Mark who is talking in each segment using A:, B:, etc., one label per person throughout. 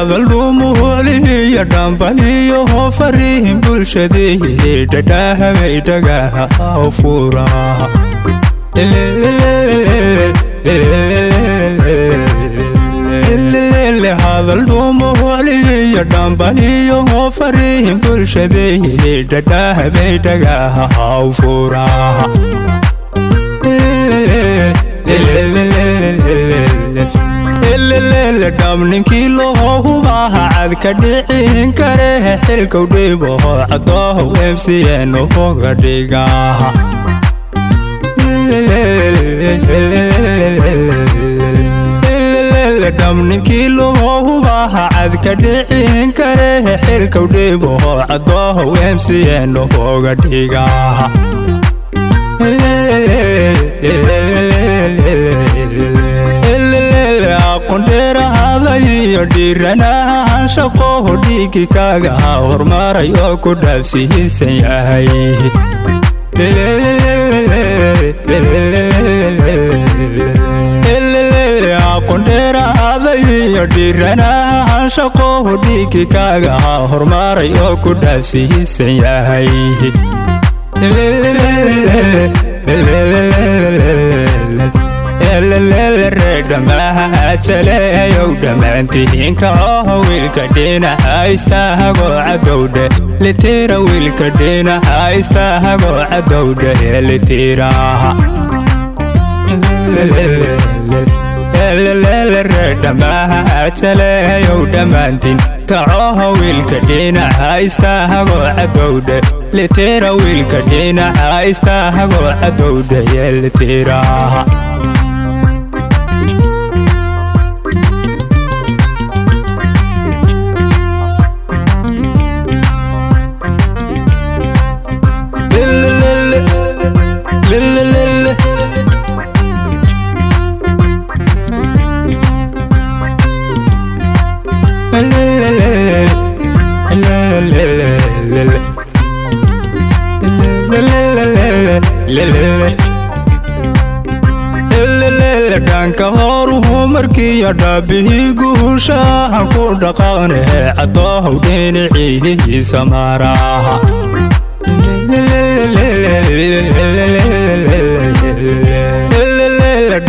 A: هذا الروم عليه يدنبني وفريهم بلشديه دداها بيدقاها وفوراها هذا الروم عليه يدنبني وفريهم بلشديه دداها بيدقاها وفوراها Dhab Ninkii Loo Hubaa cad ka dhicin kare xilka u dhibo cadoo MCN uga dhigaha Dhab Ninkii Loo Hubaa cad ka dhicin kare xilka u dhibo cadoo MCN uga dhigaha Qondera hadayo dirana shaqo dhigi kaga hormarayo ku dhaafsiisan yahay Qondera hadayo dirana shaqo dhigi kaga hormarayo ku dhaafsiisan yahay Redamaha jaleeyo dhamaantiinka wiilka dhinaca istaago cadowde litira wiilka dhinaca istaago cadowde litiraha Redamaha jaleeyo dhamaantiinka wiilka dhinaca istaago cadowde litira wiilka dhinaca istaago cadowde litiraha Dhanka horuhu markii dhaabihii guushaha ku dhaqaane cadoo dhinaciisa maraha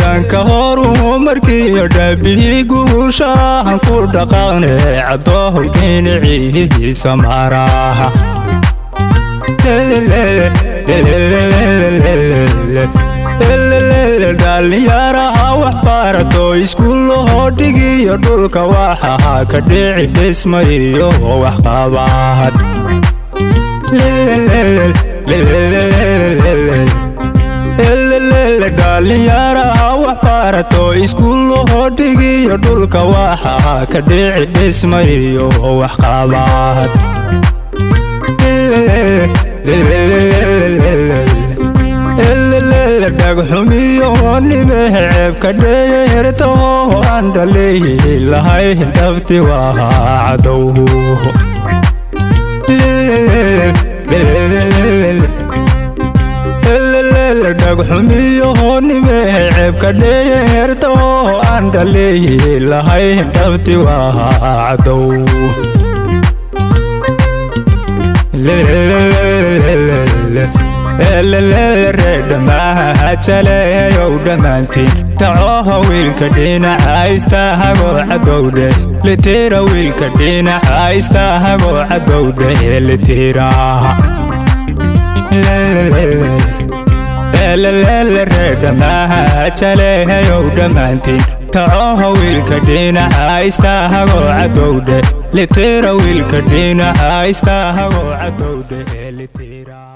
A: Dhanka horuhu markii dhaabihii guushaha ku dhaqaane cadoo dhinaciisa maraha dhalinyaraha wax barato iskuul dhigiyo dhulka waxa ka dhici dhismayo wax qabaad dhalinyaraha wax barato iskuul dhigiyo dhulka waxa ka dhici dhismayo wax qabaad dhagxumiyo nime ceebka dheerto aan dhaleeyi lahay dhabti waa cadowhu dhagxumiyo nime ceebka dheerto aan dhaleeyi lahay dhabti waa cadowhu Redamaha jaleeyo dhamaantiin taco wiilka dhinaca istaago cadowde litira wiilka dhinaca istaago cadowde litiraha Redamaha jaleeyo dhamaantiin taco wiilka dhinaca istaago cadowde litira wiilka dhinaca istaago cadowde litira